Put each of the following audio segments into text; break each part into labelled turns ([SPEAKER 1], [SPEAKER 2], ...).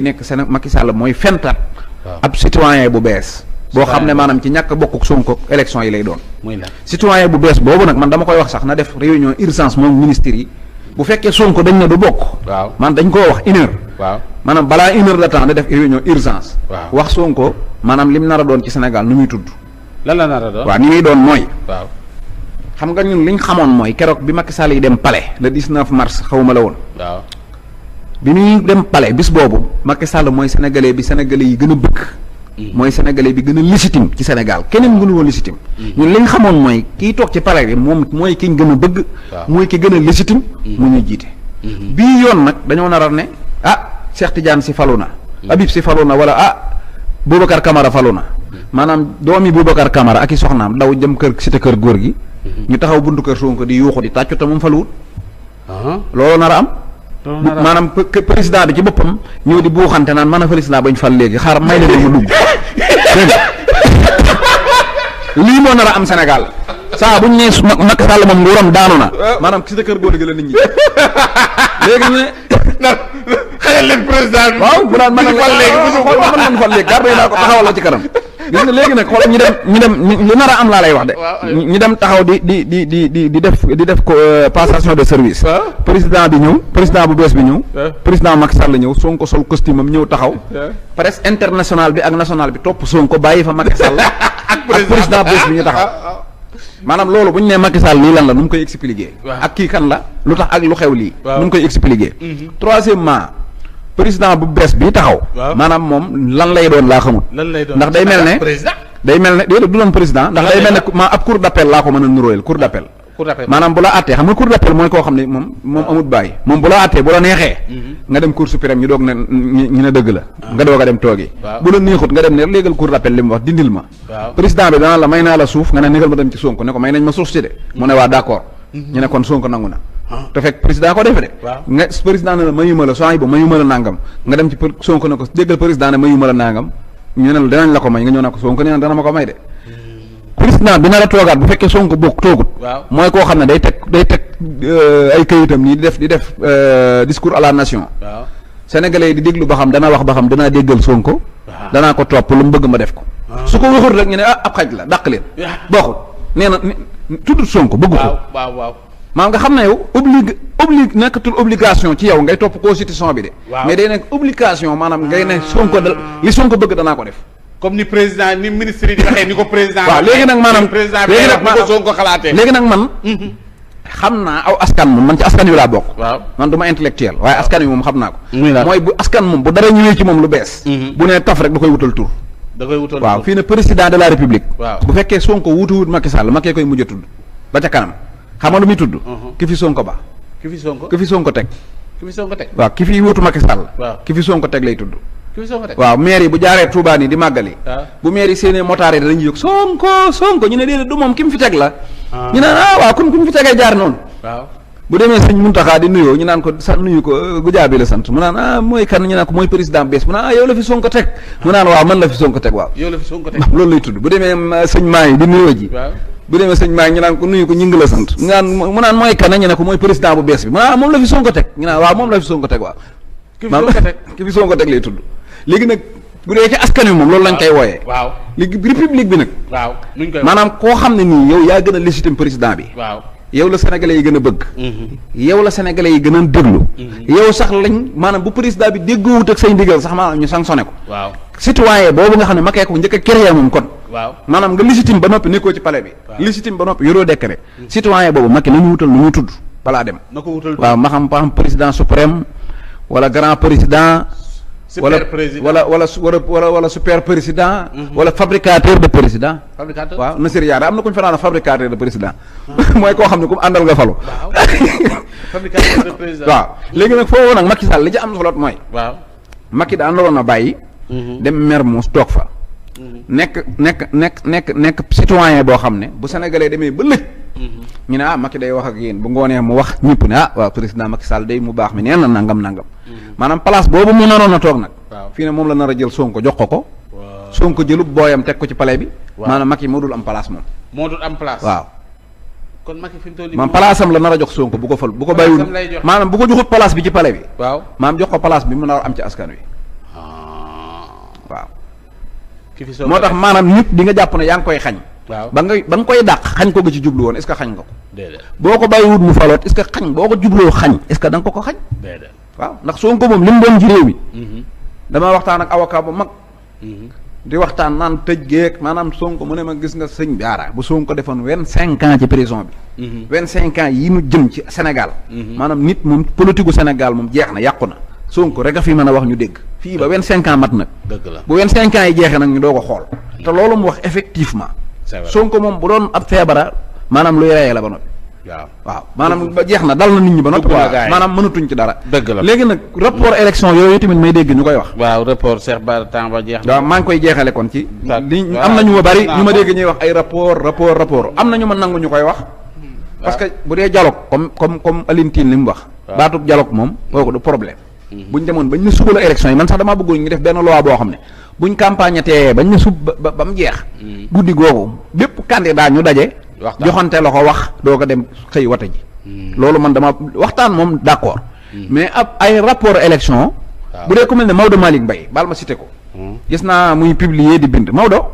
[SPEAKER 1] nekk Sénégal Macky Sall mooy fentat ab citoyen bu bees boo xam ne maanaam ci ñàkk bokkuk Sonko élection yi lay doon citoyen bu bees boobu nag man dama koy wax sax na def réunion urgence moom ministère yi bu fekkee Sonko dañ ne du bokk man dañ koo wax 1 heure maanaam balaa 1 heure de temps da def réunion urgence wax Sonko maanaam lim nar a doon ci Sénégal nu muy tudd
[SPEAKER 2] lan la nar a doon
[SPEAKER 1] waaw ni muy doon mooy xam nga ñun liñ xamoon mooy keroog bi Macky Sall yi dem palais le 19 mars xawma la woon bi muy dem palais bis boobu Macky Sall mooy sénégalais bi sénégalais yi gën a bëgg mooy sénégalais bi gën a légitime ci Sénégal keneen mënu woon légitime ñun li ñu xamoon mooy kii toog ci palais bi moom mooy ki ñu gën a bëgg mooy ki gën a légitime mu ñuy jiite bii yoon nag dañoo naral ne Cheikh Tidiane si falu na Habib si falu na wala Boubacar Camara falu na maanaam doomi Boubacar Camara ak i soxnaam daw jëm kër cité kër góor gi ñu taxaw buntu kër Sonko di yuuxu di tàccu te moom faluwut loolu nar a am maanaam président bi ci boppam ñëw di buuxante naan mën a président bañ fal léegi xaar may leen mu dugg dégg lii moo nar a am Sénégal saa buñ nee Macky Sall moom nguuram daanu na maanaam ci sa kër góor gi la nit ñi léegi ñu ne
[SPEAKER 2] xëyal leen président bi
[SPEAKER 1] waaw bu naan mën nañ fal léegi garde yi naa ko taxawal la ci kanam gis nga léegi nag xool ñu dem lu nar a am laa lay wax de ñu dem taxaw di def ko passation de service président bi ñëw président bu bees bi ñëw président Macky Sall ñëw Sonko sol costume am ñëw taxaw presse internationale bi ak nationale bi topp Sonko bàyyi fa Macky Sall ak président bees bi ñu taxaw maanaam loolu bu ñu nee Macky Sall lii lan la nu mu koy expliquer ak kii kan la lu tax ak lu xew lii nu mu koy expliquer troisièmement président bu bees bi taxaw maanaam moom lan lay doon laa xamul ndax day mel ne déedéet du doon président ndax day mel ne ma ab cour d'appel laa ko mën a nuróoyal cour d'appel maanaam bu la àttee xam nga cour d'appel mooy koo xam ne moom amut bàyyi moom bu la àttee bu la neexee nga dem cour suprême ñu doog ne ñu ne dëgg la nga doog a dem toogi bu la neexut nga dem ne léegal cour d'appel li mu wax dindil ma président bi dana la may naa la suuf nga ne négal ma dem ci Sonko ne ko may nañ ma suuf si de mu ne waa d'accord ñu ne kon Sonko nangu na te fekk président ko defe de nga président ne la mayuma la soo ba mayuma la nangam nga dem ci Sonko ne ko déggal président ne mayuma la nangam ñu ne la danañ la ko may nga ñëw na ko Sonko nee na dana ma ko may de président bi nar a toogaat bu fekkee Sonko bokk toogut mooy koo xam ne day teg ay kayitam nii di def discours à la nation sénégalais yi di déglu ba xam dana wax ba xam danaa déggal Sonko danaa ko topp lu mu bëgg ma def ko su ko waxut rek ñu ne ab xaj la dàq leen bokkut nee na tuddut Sonko bëggu ko maam nga xam ne yow nekkatul obligation ci yow ngay topp constitution bi de mais day nekk obligation maanaam ngay ne Sonko li Sonko bëgg danaa ko def
[SPEAKER 2] comme ni président ni ministre yi di waxee ni ko président
[SPEAKER 1] waaw léegi nag maanaam
[SPEAKER 2] président bi ni ko Sonko xalaatee
[SPEAKER 1] léegi nag man xam naa aw askan moom man ci askan wi laa bokk man du ma intellectuel waaye askan wi moom xam naa ko mooy bu askan moom bu dara ñëwee ci moom lu bees bu nee taf rek da koy wutal tur waaw fii ne président de la république bu fekkee Sonko wutuwut Macky Sall Macky koy mujj a tudd ba ca kanam xam nga lu muy tudd ki fi Sonko ba ki fi Sonko teg waaw ki fi wutu Macky Sall ki fi Sonko teg lay tudd waaw maire yi bu jaaree Touba nii di màggali bu maire yi séenee motaar yi dañuy yëg Sonko ñu ne déedéet du moom ki mu fi teg la ñu naan waaw kon ku mu fi tegee jaar noonu bu demee sëñ Muntaxa di nuyoo ñu naan ko nuyu ko Goudiaby la sant mu naan mooy kan ñu naan ko mooy président bees mu naan yow la fi Sonko teg mu naan waaw man la fi Sonko teg waaw loolu lay tudd bu demee sëñ maa yi di nuyoo ji bu demee sëñ maa ñu naan ko nuyu ko ñing la sant mu naan mooy kan ñu ne ko mooy président bu bees bi mu naan moom la fi Sonko teg ñu naan waaw moom la fi Sonko teg waaw ki fi Sonko teg lay tudd léegi nag bu dee ci askan wi moom loolu lañ koy wooyee léegi république bi nag maanaam koo xam ne nii yow yaa gën a légitime président bi yow la sénégalais yi gën a bëgg yow la sénégalais yi gën a déglu yow sax lañ maanaam bu président bi déggoowut ak say ndigal sax maanaam ñu sanctionné ko citoyen boobu nga xam ne Macky ko njëkk a créé moom kon maanaam nga légitime ba noppi nekkoo ci palais bi légitime ba noppi yoroo décret citoyen boobu Macky nañu wutal nu muy tudd balaa dem waaw ma xam président suprême wala grand président wala super président wala fabricateur de président waaw Nasir Yaada am na ku ñu fa naan fabricateur de président mooy koo xam ne comme àndal nga falu
[SPEAKER 2] fabricateur de président
[SPEAKER 1] waaw léegi nag foofu nag Macky Sall li ci am solo mooy Macky daa naroon a bàyyi dem Mermoz toog fa nekk citoyen boo xam ne bu sénégalais demee ba lëj ñu ne Macky day wax ak yéen bu ngoonee mu wax ñëpp ne waaw président Macky Sall day mu baax mi nee na nangam maanaam place boobu mu naroon a toog nag fii ne moom la nar a jël Sonko jox ko Sonko jëlub booyam teg ko ci palais bi maanaam Macky moo dul am place moom waaw
[SPEAKER 2] kon Macky fi mu toll nii
[SPEAKER 1] maam place am la nar a jox Sonko bu ko bàyyiwul maanaam bu ko joxut place bi ci palais bi maanaam jox ko place bi mu nar a am ci askan wi waaw.
[SPEAKER 2] ki fi
[SPEAKER 1] moo tax maanaam nit di nga jàpp ne yaa ngi koy xañ.
[SPEAKER 2] waaw
[SPEAKER 1] ba nga koy dàq xañ ko nga ci jublu woon est-ce que xañ nga ko.
[SPEAKER 2] déedéet
[SPEAKER 1] boo ko bàyyiwut mu faloot est-ce que xañ boo ko jubloo xañ est-ce que da nga ko xañ.
[SPEAKER 2] déedéet
[SPEAKER 1] waaw ndax Sonko moom li mu doon ci réew mi. dama waxtaan ak avocat bu mag. di waxtaan naan tëj geeg maanaam Sonko mu ne ma gis nga sëñ Bara bu Sonko defoon 25 ans ci prison bi. 25 ans yi nu jëm ci Sénégal. maanaam nit moom politique gu Sénégal moom jeex na yàqu na Sonko rek a fi mën a wax ñu dégg. fii ba 25 ans mat nag.
[SPEAKER 2] dëgg la
[SPEAKER 1] bu 25 ans yi jeexee nag ñu doo ko xool. te loolu mu wax effectivement.
[SPEAKER 2] c'est vrai
[SPEAKER 1] Sonko moom bu doon ab feebara maanaam luy reyee la ba noppi. waaw maanaam ba jeex na dal na nit ñi ba noppi. maanaam mënatuñ ci dara.
[SPEAKER 2] dëgg la
[SPEAKER 1] léegi nag rapport élection yooyu tamit may dégg ñu koy wax.
[SPEAKER 2] waaw rapport Cheikh Bara temps ba jeex na.
[SPEAKER 1] waaw maa ngi koy jeexale kon ci. li am na ñu ma bari ñu ma dégg ñuy wax ay rapport am na ñu ma nangu ñu koy wax. parce que bu dee dialogue comme Alioune Tine li mu wax. baatub dialogue moom kooku du problème. buñ demoon bañ ne suba la élection yi man sax damaa bëggoon ñu def benn loi boo xam ne buñ campagne tee bañ ne sub ba mu jeex. guddi googu bépp candidat ñu daje. joxante la ko wax doo ko dem xëy wate ji. loolu man dama waxtaan moom d'accord. mais ab ay rapport élection. bu dee ku mel ne Maodo Malick Mbaye baal ma cité ko. gis naa muy publier di bind Maodo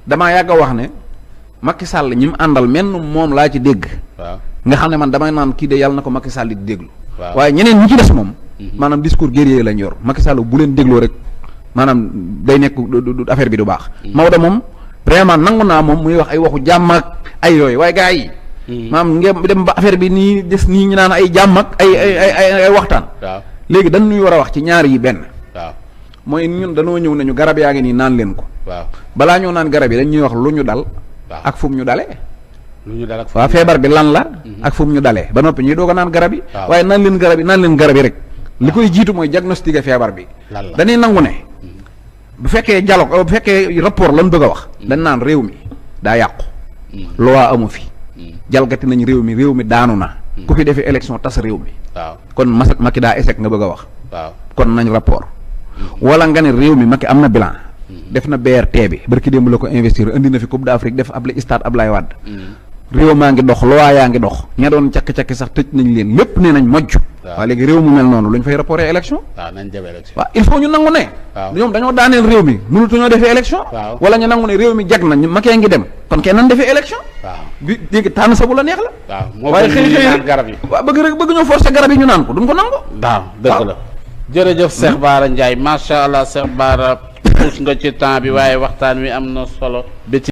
[SPEAKER 1] damaa yàgg a wax ne Macky Sall ñi mu àndal menn moom laa ci dégg. nga xam ne man damay naan kii de yàlla na ko Macky Sall di déglu. waaye ñeneen ñi ci des moom. maanaam discours guerrier lañ yor Macky Sall bu leen dégloo rek maanaam day nekk affaire bi du baax. Maodo moom vraiment nangu naa moom muy wax ay waxu jàmm ak ay yooyu waaye gars yi. maanaam ngeen dem ba affaire bi nii des nii ñu naan ay jàmm ak ay waxtaan. léegi dañ ñuy war a wax ci ñaar yi benn. mooy ñun dañoo ñëw nañu garab yaa ngi nii naan leen ko. balaa ñoo naan garab yi dañ ñuy wax lu ñu dal. ak fu mu ñu dalee. waaw feebar bi lan la. ak fu mu ñu dalee ba noppi ñuy doog a naan garab yi. waaye naan leen garab yi rek. li koy jiitu mooy diagnostiquer feebar bi. dañuy nangu ne. bu fekkee dialogue bu fekkee rapport lan bëgg a wax. dañ naan réew mi daa yàqu. loi amu fi. jalgati nañ réew mi daanu na. ku fi defee élection tas réew mi. kon Macky daa échec nga bëgg a wax. kon nañ rapport. wala nga ne réew mi Macky am na bilan. def na BRT bi barki démb la ko investir indi na fi Coupe d'Afrique def ab stade Ablaye Wade. réew maa ngi dox loi yaa ngi dox ña doon cakki-cakki sax tëj nañ leen lépp nee nañ mojj. waaw léegi réew mu mel noonu lu ñu fay rapporter élection. waaw il faut ñu nangu ne. ñoom dañoo daaneel réew mi mënutuñoo defee élection. wala ñu nangu ne réew mi jag na ñu Macky ngi dem kon kenn nan defee élection. bi léegi tànn sa bu la neex la. waaye xëy garab yi. waaw bëgg ñoo forcer garab yi ñu naan ko duñ ko nangu.
[SPEAKER 2] waaw dëgg la. jërëjëf Cheikh Bara Ndiaye macha allah Cheikh Bara puus nga ci temps bi waaye waxtaan wi am na solo.